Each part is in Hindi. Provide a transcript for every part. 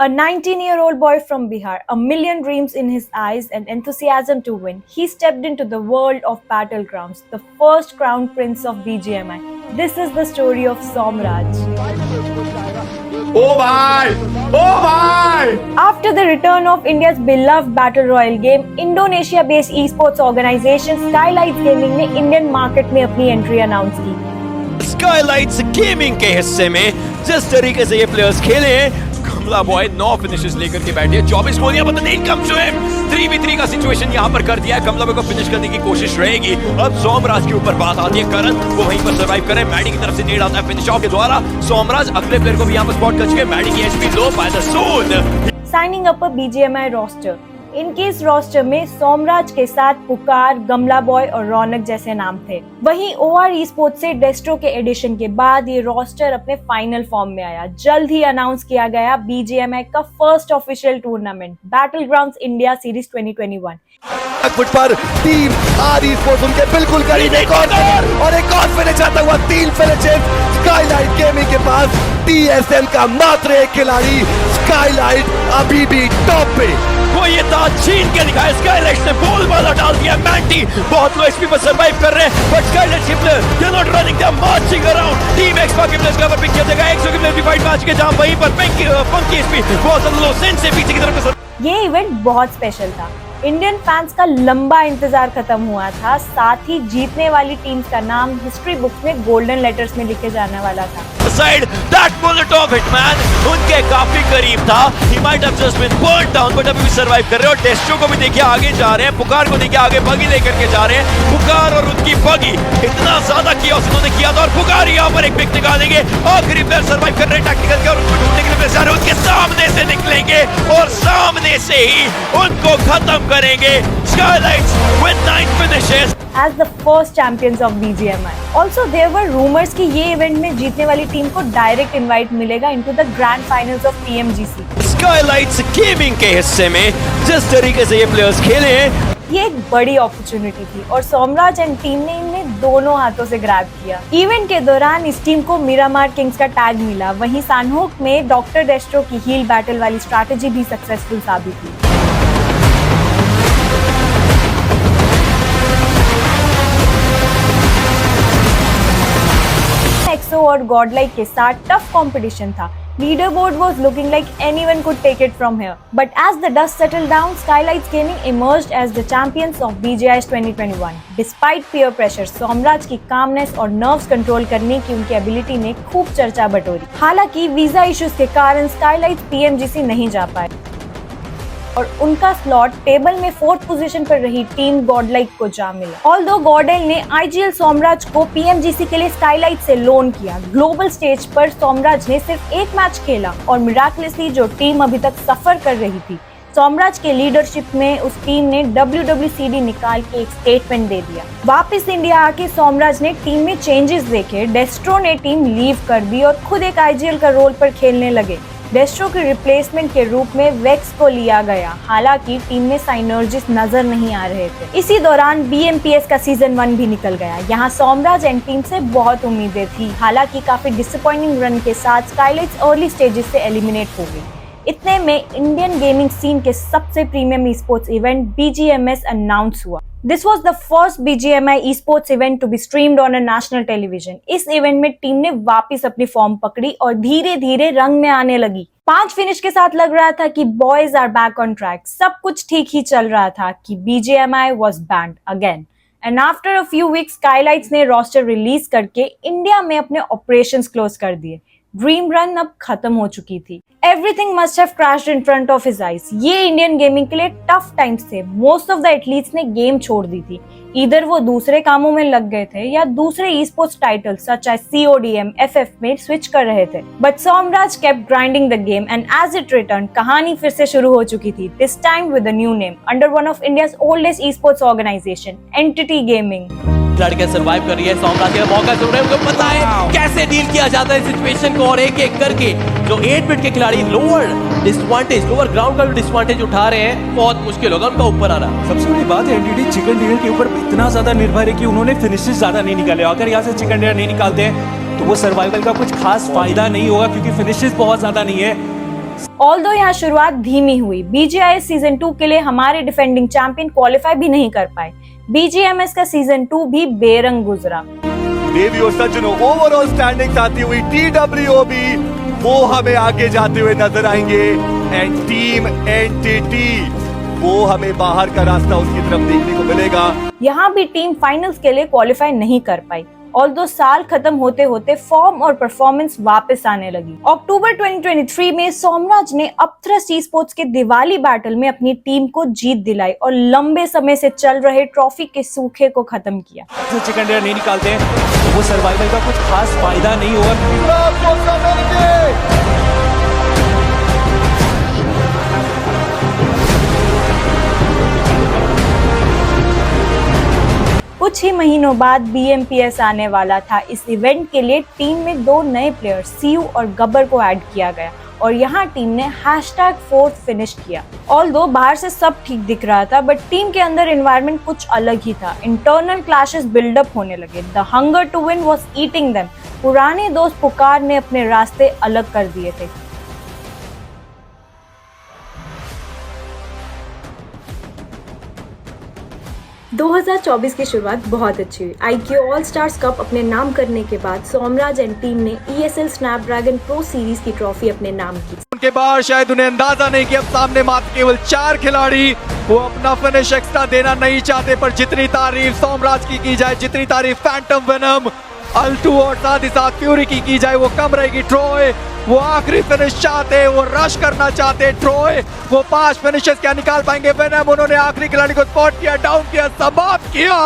A 19-year-old boy from Bihar, a million dreams in his eyes and enthusiasm to win, he stepped into the world of battlegrounds, the first crown prince of BGMI. This is the story of Somraj. Oh bhai! Oh bhai! After the return of India's beloved battle royale game, Indonesia-based esports organization Skylights Gaming ने Indian market में अपनी एंट्री अनाउंस की। स्काईलाइट्स गेमिंग के हिस्से में जिस तरीके से ये प्लेयर्स खेले हैं, कमला बॉय 9 फिनिशेस लेकर के बैठे हैं, 24 गोलियां बता नहीं कम जो है 3v3 का सिचुएशन यहां पर कर दिया है। कमला बॉय को फिनिश करने की कोशिश रहेगी। अब सोमराज के ऊपर बात आती है, करण वो वहीं पर सर्वाइव करे, मैडी की तरफ से नीड आता है फिनिश ऑफ के द्वारा। सोमराज अगले प्लेयर को भी यहां पर स्पॉट कर चुके हैं, मैडी की HP low by the zone. Signing up a BGMI roster. इनके इस रोस्टर में सोमराज के साथ पुकार, गमला बॉय और रौनक जैसे नाम थे। वहीं OR eSports से डेस्ट्रो के एडिशन के बाद ये रोस्टर अपने फाइनल फॉर्म में आया। जल्द ही अनाउंस किया गया BGMI का first official tournament battlegrounds India series 2021। Foot पर टीम आर eSports उनके बिल्कुल करीब एक और फिनिश आता हुआ 3 फिनिशेस स्काईलाइट गेमिंग के पास। TSM का मात्र एक खिलाड़ी स्काईलाइट अभी भी टॉप पे। वो ये ताज छीन के दिखाया, स्काईलाइट्स ने बोल वाला डाल दिया। मैंटी बहुत लो एचपी पर सर्वाइव कर रहे हैं, बट स्काईलाइट्स के player they are not running, they are marching around. Team Expa के प्लेयर्स कवर पिक किया जाएगा, 100 के प्लेयर भी फाइट मैच के जहां वहीं पर पंकी एचपी बहुत ज्यादा लो सेंस से पीछे की तरफ। ये इवेंट बहुत स्पेशल था। इंडियन फैंस का लंबा इंतजार खत्म हुआ था, साथ ही जीतने वाली टीम का नाम हिस्ट्री बुक्स में गोल्डन लेटर्स में लिखे जाने वाला था। Side, that bullet of Hitman उनके काफी करीब था। He might have just been burned down, but अभी भी सर्वाइव कर रहे हैं। और डेस्ट्रो को भी देखिए आगे जा रहे हैं, पुकार को देखिए आगे बगी लेकर के जा रहे हैं। पुकार और उनकी बगी इतना ज्यादा किया उन्होंने किया था, और पुकार यहाँ पर एक पिक निकालेंगे। आखिरी प्लेयर सर्वाइव कर रहे हैं टैक्टिकल के, और उनको ढूंढने के लिए जा रहे हैं। उनके सामने से निकलेंगे और सामने से ही उनको खत्म करेंगे। Skylights with 9 finishes. As the first champions of BGMI. Also, there were rumors कि ये इवेंट में जीतने वाली टीम को डायरेक्ट इनवाइट मिलेगा into the grand finals of PMGC. Skylights gaming के हिस्से में जिस तरीके से ये प्लेयर्स खेले हैं, ये एक बड़ी अपॉर्चुनिटी थी और सोमराज एंड टीम ने इन्हें दोनों हाथों से ग्रैब किया। इवेंट के दौरान इस टीम को मिरामार किंग्स का टैग मिला। वहीं सानहोक में डॉक्टर डेस्ट्रो की हील बैटल वाली स्ट्रैटेजी भी सक्सेसफुल साबित हुई। एक्सो और गॉडलाइक के साथ टफ कंपटीशन था। Leaderboard was looking like anyone could take it from here. But as the dust settled down, Skylights Gaming emerged as the champions of BGI's 2021. Despite peer pressure, Somraj की calmness और nerves control करने की उनकी ability ने खूब चर्चा बटोरी। हालांकि वीजा इश्यूज के कारण Skylights PMGC नहीं जा पाए और उनका स्लॉट टेबल में 4th पोजीशन पर रही टीम गॉडलाइक को जा मिला। ऑल्दो गॉडेल ने IGL सोमराज को PMGC के लिए स्काईलाइट से लोन किया। ग्लोबल स्टेज पर सोमराज ने सिर्फ एक मैच खेला और मिराकलसली जो टीम अभी तक सफर कर रही थी, सोमराज के लीडरशिप में उस टीम ने WWCD निकाल के एक स्टेटमेंट दे दिया। वापस इंडिया आके सोमराज ने टीम में चेंजेस देखे। डेस्ट्रो ने टीम लीव कर दी और खुद एक IGL का रोल पर खेलने लगे। डेस्ट्रो के रिप्लेसमेंट के रूप में वेक्स को लिया गया। हालांकि टीम में साइनर्जिस नजर नहीं आ रहे थे। इसी दौरान BMPS का सीजन 1 भी निकल गया। यहाँ सोमराज एंड टीम से बहुत उम्मीदें थी। हालांकि काफी डिसअपॉइंटिंग रन के साथ स्काईलाइट्स अर्ली स्टेजेस से एलिमिनेट हो गई। इतने में इंडियन गेमिंग सीन के सबसे premium esports event BGMS announce हुआ। This was the first BGMI esports event to be streamed on a national television. इस इवेंट में टीम ने वापस अपनी फॉर्म पकड़ी और धीरे धीरे रंग में आने लगी। 5 फिनिश के साथ लग रहा था कि boys are back on track. सब कुछ ठीक ही चल रहा था कि BGMI was banned again. And after a few weeks, Skylights ने रोस्टर रिलीज करके इंडिया में अपने ऑपरेशंस क्लोज कर दिए। ड्रीम रन अब खत्म हो चुकी थी। Everything must have crashed in front of his eyes. ये इंडियन गेमिंग के लिए टफ टाइम्स थे। मोस्ट ऑफ द एथलीट्स ने गेम छोड़ दी थी। इधर वो दूसरे कामों में लग गए थे या दूसरे esports title such as CODM, FF में स्विच कर रहे थे। But Somraj kept grinding the game and as it return, कहानी फिर से शुरू हो चुकी थी। This time with a new name under one of India's oldest esports organisation, entity gaming. लड़के सर्वाइव कर रही है, सोमराज के मौका चल रहा है, उनको पता है कैसे डील किया जाता है सिचुएशन को, और एक एक करके जो 8 बिट के खिलाड़ी लोअर ग्राउंड का डिसएडवांटेज उठा रहे हैं, बहुत मुश्किल होगा उनका ऊपर आना। सबसे बड़ी बात है एनटीटी चिकन डिनर के ऊपर इतना ज्यादा निर्भर है कि उन्होंने फिनिशेस ज्यादा नहीं निकाले। अगर यहाँ से चिकन डिनर नहीं निकालते हैं तो वो सर्वाइवल का कुछ खास फायदा नहीं होगा, क्योंकि फिनिशेस बहुत ज्यादा नहीं है। ऑल्दो यहाँ शुरुआत धीमी हुई, BGIS सीजन 2 के लिए हमारे डिफेंडिंग चैंपियन क्वालिफाई भी नहीं कर पाए। BGMS का सीजन 2 भी बेरंग गुजरा। देवी और सज्जनों, ओवरऑल स्टैंडिंग्स आती हुई TWOB वो हमें आगे जाते हुए नजर आएंगे एंड टीम एनटीटी वो हमें बाहर का रास्ता उसकी तरफ देखने को मिलेगा। यहाँ भी टीम फाइनल्स के लिए क्वालिफाई नहीं कर पाई, ऑल्दो साल खत्म होते होते फॉर्म और परफॉर्मेंस वापस आने लगी। अक्टूबर 2023 में सोमराज ने अपथ्रस्ट ई-स्पोर्ट्स के दिवाली बैटल में अपनी टीम को जीत दिलाई और लंबे समय से चल रहे ट्रॉफी के सूखे को खत्म किया। जो चिकन डिनर नहीं निकालते हैं तो वो सर्वाइवल का कुछ खास फायदा नहीं होगा। कुछ ही महीनों बाद BMPS आने वाला था। इस इवेंट के लिए टीम में 2 नए प्लेयर्स सीयू और गब्बर को ऐड किया गया और यहाँ टीम ने #4th फिनिश किया। ऑल्दो बाहर से सब ठीक दिख रहा था, बट टीम के अंदर एनवायरनमेंट कुछ अलग ही था। इंटरनल क्लैशेस बिल्डअप होने लगे। The hunger to win was eating them. पुराने दोस्त पुकार ने अपने रास्ते अलग कर दिए थे। 2024 की शुरुआत बहुत अच्छी हुई। IQ ऑल स्टार्स कप अपने नाम करने के बाद सोमराज एंड टीम ने ESL स्नैपड्रैगन प्रो सीरीज की ट्रॉफी अपने नाम की। उनके बाद शायद उन्हें अंदाजा नहीं कि अब सामने मात्र केवल 4 खिलाड़ी वो अपना फिनिश एक्स्ट्रा देना नहीं चाहते, पर जितनी तारीफ सोमराज की जाए, जितनी तारीफ फैंटम वेनम, अल्टू और साथ ही साथ फ्यूरी की जाए वो कम रहेगी। ट्रोय वो आखिरी फिनिश चाहते, वो रश करना चाहते। ट्रोय वो 5 फिनिशेस क्या निकाल पाएंगे। वेनम उन्होंने आखिरी खिलाड़ी को स्पॉट किया, डाउन किया, समाप्त किया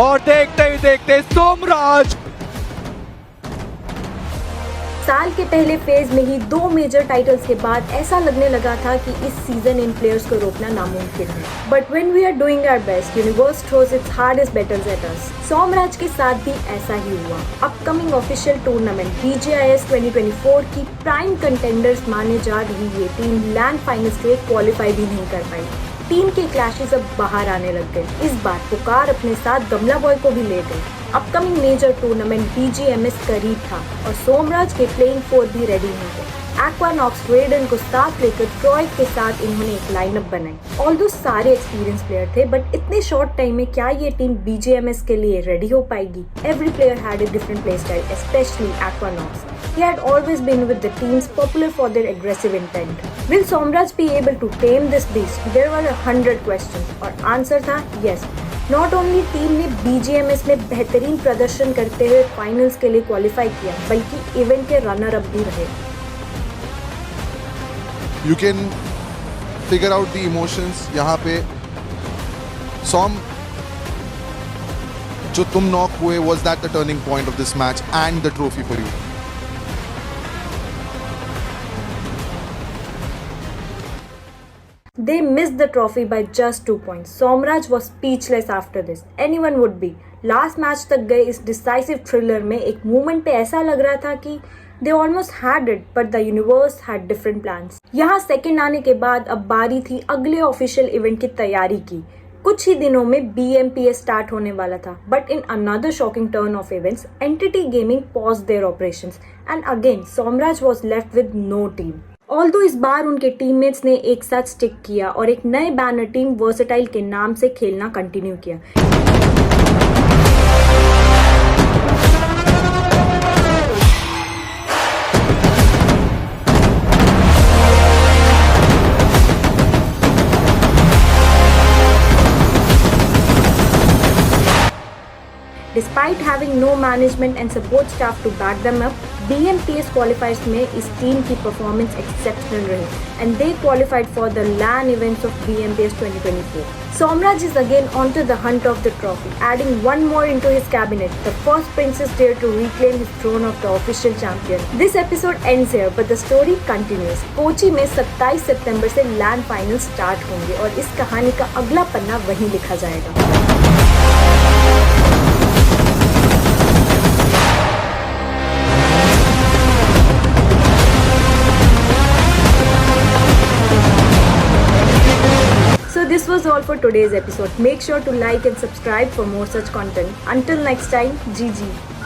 और देखते ही देखते सोमराज साल के पहले फेज में ही 2 मेजर टाइटल्स के बाद ऐसा लगने लगा था कि इस सीजन इन प्लेयर्स को रोकना नामुमकिन है। But when we are doing our best, universe throws its hardest battles at us. Somraj के साथ भी ऐसा ही हुआ। अपकमिंग ऑफिशियल टूर्नामेंट BGIS 2024 की प्राइम कंटेंडर्स माने जा रही ये टीम लैंड फाइनल्स के क्वालिफाई भी नहीं कर पाई। टीम के क्लैशेस अब बाहर आने लग गए। इस बार पुकार अपने साथ गमला बॉय को भी ले गए। अपकमिंग मेजर टूर्नामेंट BGMS करीब था और सोमराज के प्लेइंग 4 भी रेडी नहीं थे। एक्वानॉक्स रेडन को साथ लेकर ट्रॉय के साथ इन्होंने एक लाइनअप बनाई। ऑल्दो सारे एक्सपीरियंस प्लेयर थे, बट इतने शॉर्ट टाइम में क्या ये टीम BGMS के लिए रेडी हो पाएगी? Every player had a different play style, especially Aquanox. He had always been with the teams popular for their aggressive intent. Will Somraj be able to tame this beast? There were 100 questions और आंसर था yes. नॉट ओनली टीम ने BGMS में बेहतरीन प्रदर्शन करते हुए फाइनल्स के लिए क्वालिफाई किया, बल्कि इवेंट के रनर अप भी रहे। You can figure out the emotions यहाँ पे। सॉम जो तुम नॉक हुए, was that the turning point of this match and the trophy for you? They missed the trophy by just 2 points. Somraj was speechless after this. Anyone would be. Last match तक गए इस decisive thriller में एक मोमेंट पे ऐसा लग रहा था कि they almost had it, but the universe had different plans. यहाँ सेकंड आने के बाद अब बारी थी अगले ऑफिशियल इवेंट की तैयारी की। कुछ ही दिनों में BMPS स्टार्ट होने वाला था, but in another shocking turn of events, Entity Gaming paused their operations, and again Somraj was left with no team. Although इस बार उनके टीममेट्स ने एक साथ स्टिक किया और एक नए बैनर टीम वर्सेटाइल के नाम से खेलना कंटिन्यू किया। Despite having no management and support staff to back them up, BMPS qualifiers में इस टीम की परफॉर्मेंस एक्सेप्शनल रही and they qualified for the LAN events of BMPS 2024. Somraj is again onto the hunt of the trophy, adding one more into his cabinet, the first princess dare to reclaim his throne of the official champion. This episode ends here, but the story continues. Kochi में 27 सितंबर से LAN फाइनल स्टार्ट होंगे और इस कहानी का अगला पन्ना वहीं लिखा जाएगा। So this was all for today's episode. Make sure to like and subscribe for more such content. Until next time, GG.